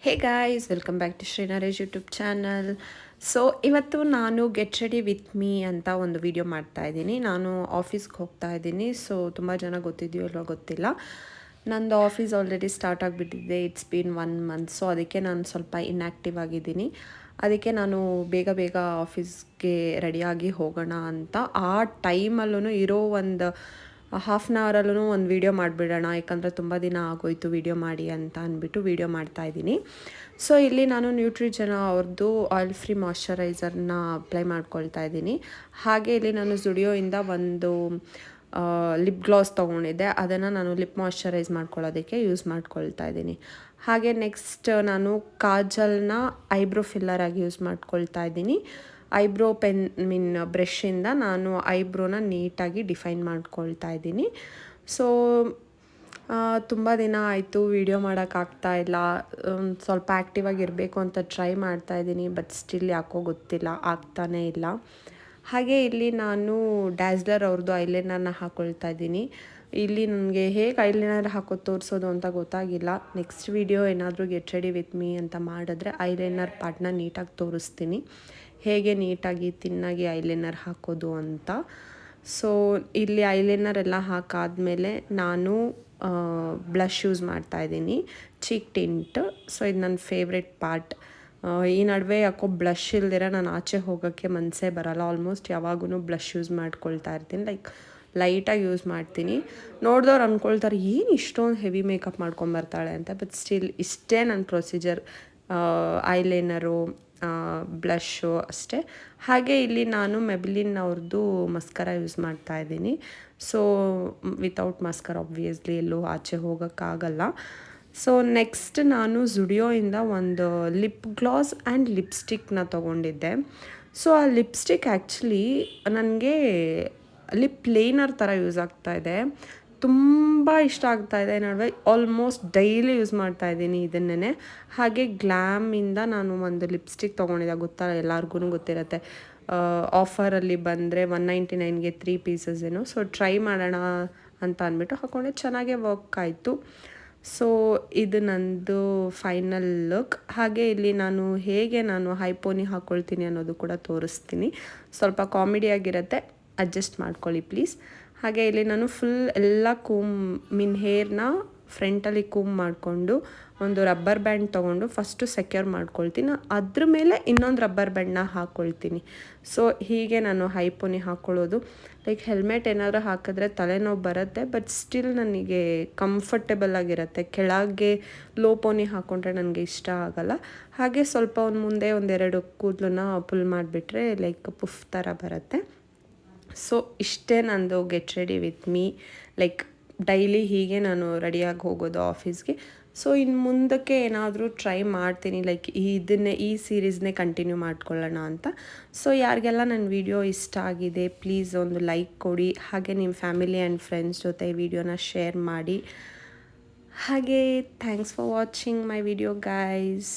Hey guys, welcome back to Shrinaresh YouTube channel. So ಇವತ್ತು ನಾನು get ready with me ಅಂತ ಒಂದು ವಿಡಿಯೋ ಮಾಡ್ತಾ ಇದ್ದೀನಿ. ನಾನು ಆಫೀಸ್ಗೆ ಹೋಗ್ತಾ ಇದ್ದೀನಿ. ಸೊ ತುಂಬ ಜನ ಗೊತ್ತಿದೆಯೋ ಇಲ್ಲೋ ಗೊತ್ತಿಲ್ಲ, ನಂದು ಆಫೀಸ್ ಆಲ್ರೆಡಿ ಸ್ಟಾರ್ಟ್ ಆಗಿಬಿಟ್ಟಿದೆ. It's been 1 month. ಸೊ ಅದಕ್ಕೆ ನಾನು ಸ್ವಲ್ಪ ಇನ್ಯಾಕ್ಟಿವ್ ಆಗಿದ್ದೀನಿ. ಅದಕ್ಕೆ ನಾನು ಬೇಗ ಬೇಗ ಆಫೀಸ್ಗೆ ರೆಡಿಯಾಗಿ ಹೋಗೋಣ ಅಂತ ಆ ಟೈಮಲ್ಲೂ ಇರೋ ಒಂದು ಹಾಫ್ ಆನ್ ಅವರಲ್ಲೂ ಒಂದು ವೀಡಿಯೋ ಮಾಡಿಬಿಡೋಣ, ಯಾಕಂದರೆ ತುಂಬ ದಿನ ಆಗೋಯ್ತು ವೀಡಿಯೋ ಮಾಡಿ ಅಂತ ಅಂದ್ಬಿಟ್ಟು ವೀಡಿಯೋ ಮಾಡ್ತಾಯಿದ್ದೀನಿ. ಸೊ ಇಲ್ಲಿ ನಾನು ನ್ಯೂಟ್ರಿಜನ ಅವ್ರದ್ದು ಆಯಿಲ್ ಫ್ರೀ ಮಾಯ್ಶ್ಚರೈಸರ್ನ ಅಪ್ಲೈ ಮಾಡ್ಕೊಳ್ತಾ ಇದ್ದೀನಿ. ಹಾಗೆ ಇಲ್ಲಿ ನಾನು ಜುಡಿಯೋಯಿಂದ ಒಂದು ಲಿಪ್ ಗ್ಲಾಸ್ ತೊಗೊಂಡಿದ್ದೆ, ಅದನ್ನು ನಾನು ಲಿಪ್ ಮಾಯ್ಶ್ಚರೈಸ್ ಮಾಡ್ಕೊಳ್ಳೋದಕ್ಕೆ ಯೂಸ್ ಮಾಡ್ಕೊಳ್ತಾ ಇದ್ದೀನಿ. ಹಾಗೆ ನೆಕ್ಸ್ಟ್ ನಾನು ಕಾಜಲ್ನ ಐಬ್ರೋ ಫಿಲ್ಲರ್ ಆಗಿ ಯೂಸ್ ಮಾಡ್ಕೊಳ್ತಾ ಇದ್ದೀನಿ. ಐಬ್ರೋ ಬ್ರಷಿಂದ ನಾನು ಐಬ್ರೋನ ನೀಟಾಗಿ ಡಿಫೈನ್ ಮಾಡ್ಕೊಳ್ತಾ ಇದ್ದೀನಿ. ಸೊ ತುಂಬ ದಿನ ಆಯಿತು ವೀಡಿಯೋ ಮಾಡೋಕ್ಕಾಗ್ತಾ ಇಲ್ಲ. ಸ್ವಲ್ಪ ಆ್ಯಕ್ಟಿವ್ ಆಗಿರಬೇಕು ಅಂತ ಟ್ರೈ ಮಾಡ್ತಾ ಇದ್ದೀನಿ, ಬಟ್ ಸ್ಟಿಲ್ ಯಾಕೋ ಗೊತ್ತಿಲ್ಲ, ಆಗ್ತಾನೇ ಇಲ್ಲ. ಹಾಗೆ ಇಲ್ಲಿ ನಾನು ಡ್ಯಾಸ್ಲರ್ ಅವ್ರದ್ದು ಐಲೈನರ್ನ ಹಾಕ್ಕೊಳ್ತಾ ಇದ್ದೀನಿ. ಇಲ್ಲಿ ನನಗೆ ಹೇಗೆ ಐಲೈನರ್ ಹಾಕೋದು ತೋರಿಸೋದು ಅಂತ ಗೊತ್ತಾಗಿಲ್ಲ. ನೆಕ್ಸ್ಟ್ ವೀಡಿಯೋ ಏನಾದರೂ ಗೆಟ್ ರೆಡಿ ವಿತ್ ಮೀ ಅಂತ ಮಾಡಿದ್ರೆ ಐಲೈನರ್ ಪಾರ್ಟ್ನ ನೀಟಾಗಿ ತೋರಿಸ್ತೀನಿ, ಹೇಗೆ ನೀಟಾಗಿ ತಿನ್ನಾಗಿ ಐಲೈನರ್ ಹಾಕೋದು ಅಂತ. ಸೊ ಇಲ್ಲಿ ಐಲೈನರ್ ಎಲ್ಲ ಹಾಕಾದ್ಮೇಲೆ ನಾನು ಬ್ಲಷ್ ಯೂಸ್ ಮಾಡ್ತಾಯಿದ್ದೀನಿ, ಚೀಕ್ ಟಿಂಟ್. ಸೊ ಇದು ನನ್ನ ಫೇವ್ರೆಟ್ ಪಾರ್ಟ್. ಈ ನಡುವೆ ಯಾಕೋ ಬ್ಲಷ್ ಇಲ್ದಿರ ನಾನು ಆಚೆ ಹೋಗೋಕ್ಕೆ ಮನಸ್ಸೇ ಬರೋಲ್ಲ. ಆಲ್ಮೋಸ್ಟ್ ಯಾವಾಗೂ ಬ್ಲಷ್ ಯೂಸ್ ಮಾಡ್ಕೊಳ್ತಾ ಇರ್ತೀನಿ, ಲೈಕ್ ಲೈಟಾಗಿ ಯೂಸ್ ಮಾಡ್ತೀನಿ. ನೋಡಿದವ್ರು ಅಂದ್ಕೊಳ್ತಾರೆ ಏನು ಇಷ್ಟೊಂದು ಹೆವಿ ಮೇಕಪ್ ಮಾಡ್ಕೊಂಬರ್ತಾಳೆ ಅಂತ, ಬಟ್ ಸ್ಟಿಲ್ ಇಷ್ಟೇ ನನ್ನ ಪ್ರೊಸೀಜರ್. ಐಲೈನರು, ಬ್ಲಷು ಅಷ್ಟೇ. ಹಾಗೆ ಇಲ್ಲಿ ನಾನು ಮೆಬ್ಲಿನ್ ಅವ್ರದ್ದು ಮಸ್ಕರ ಯೂಸ್ ಮಾಡ್ತಾ ಇದ್ದೀನಿ. ಸೊ ವಿತೌಟ್ ಮಸ್ಕರ ಆಬ್ವಿಯಸ್ಲಿ ಎಲ್ಲೂ ಆಚೆ ಹೋಗೋಕ್ಕಾಗಲ್ಲ. ಸೊ ನೆಕ್ಸ್ಟ್ ನಾನು ಜುಡಿಯೋಯಿಂದ ಒಂದು ಲಿಪ್ ಗ್ಲಾಸ್ ಆ್ಯಂಡ್ ಲಿಪ್ಸ್ಟಿಕ್ನ ತೊಗೊಂಡಿದ್ದೆ. ಸೊ ಆ ಲಿಪ್ಸ್ಟಿಕ್ ಆ್ಯಕ್ಚುಲಿ ನನಗೆ ಲಿಪ್ ಲೈನರ್ ಥರ ಯೂಸ್ ಆಗ್ತಾಯಿದೆ, ತುಂಬ ಇಷ್ಟ ಆಗ್ತಾಯಿದೆ. ನಡುವೆ ಆಲ್ಮೋಸ್ಟ್ ಡೈಲಿ ಯೂಸ್ ಮಾಡ್ತಾಯಿದ್ದೀನಿ ಇದನ್ನೇ. ಹಾಗೆ ಗ್ಲ್ಯಾಮಿಂದ ನಾನು ಒಂದು ಲಿಪ್ಸ್ಟಿಕ್ ತೊಗೊಂಡಿದ್ದೆ, ಗೊತ್ತಾ ಎಲ್ಲರಿಗೂ ಗೊತ್ತಿರುತ್ತೆ. ಆಫರಲ್ಲಿ ಬಂದರೆ 199ಗೆ 3 ಪೀಸಸ್ ಏನೋ. ಸೊ ಟ್ರೈ ಮಾಡೋಣ ಅಂತ ಅಂದ್ಬಿಟ್ಟು ಹಾಕ್ಕೊಂಡೆ, ಚೆನ್ನಾಗೇ ವರ್ಕ್ ಆಯಿತು. ಸೊ ಇದು ನಂದು ಫೈನಲ್ ಲುಕ್. ಹಾಗೆ ಇಲ್ಲಿ ನಾನು ಹೇಗೆ ಹೈಪೋನಿ ಹಾಕ್ಕೊಳ್ತೀನಿ ಅನ್ನೋದು ಕೂಡ ತೋರಿಸ್ತೀನಿ. ಸ್ವಲ್ಪ ಕಾಮಿಡಿಯಾಗಿರುತ್ತೆ, ಅಡ್ಜಸ್ಟ್ ಮಾಡ್ಕೊಳ್ಳಿ ಪ್ಲೀಸ್. ಹಾಗೆ ಇಲ್ಲಿ ನಾನು ಫುಲ್ ಎಲ್ಲ ಹೇರ್ನ ಫ್ರಂಟಲ್ಲಿ ಕೂಮ್ ಮಾಡಿಕೊಂಡು ಒಂದು ರಬ್ಬರ್ ಬ್ಯಾಂಡ್ ತೊಗೊಂಡು ಫಸ್ಟು ಸೆಕ್ಯೂರ್ ಮಾಡ್ಕೊಳ್ತೀನಿ, ಅದ್ರ ಮೇಲೆ ಇನ್ನೊಂದು ರಬ್ಬರ್ ಬ್ಯಾಂಡ್ನ ಹಾಕ್ಕೊಳ್ತೀನಿ. ಸೊ ಹೀಗೆ ನಾನು ಹೈಪೋನಿ ಹಾಕ್ಕೊಳ್ಳೋದು. ಲೈಕ್ ಹೆಲ್ಮೆಟ್ ಏನಾದರೂ ಹಾಕಿದ್ರೆ ತಲೆನೋವು ಬರುತ್ತೆ, ಬಟ್ ಸ್ಟಿಲ್ ನನಗೆ ಕಂಫರ್ಟೇಬಲ್ ಆಗಿರುತ್ತೆ. ಕೆಳಗೆ ಲೋ ಪೋನಿ ಹಾಕ್ಕೊಂಡ್ರೆ ನನಗೆ ಇಷ್ಟ ಆಗೋಲ್ಲ. ಹಾಗೆ ಸ್ವಲ್ಪ ಒಂದು ಮುಂದೆ ಒಂದೆರಡು ಕೂದಲನ್ನ ಪುಲ್ ಮಾಡಿಬಿಟ್ರೆ ಲೈಕ್ ಪುಫ್ ಥರ ಬರುತ್ತೆ. ಸೊ ಇಷ್ಟೇ ನಂದು get ready with me. Like daily ಹೀಗೆ ನಾನು ರೆಡಿಯಾಗಿ ಹೋಗೋದು ಆಫೀಸ್ಗೆ. ಸೊ ಇನ್ನು ಮುಂದಕ್ಕೆ ಏನಾದರೂ ಟ್ರೈ ಮಾಡ್ತೀನಿ, ಲೈಕ್ ಈ ಸೀರೀಸ್ನೇ ಕಂಟಿನ್ಯೂ ಮಾಡ್ಕೊಳ್ಳೋಣ ಅಂತ. ಸೊ ಯಾರಿಗೆಲ್ಲ ನನ್ನ ವಿಡಿಯೋ ಇಷ್ಟ ಆಗಿದೆ ಪ್ಲೀಸ್ ಒಂದು ಲೈಕ್ ಕೊಡಿ. ಹಾಗೆ ನಿಮ್ಮ ಫ್ಯಾಮಿಲಿ ಆ್ಯಂಡ್ ಫ್ರೆಂಡ್ಸ್ ಜೊತೆ ಈ ವಿಡಿಯೋನ ಶೇರ್ ಮಾಡಿ. ಹಾಗೆ thanks for watching my video guys.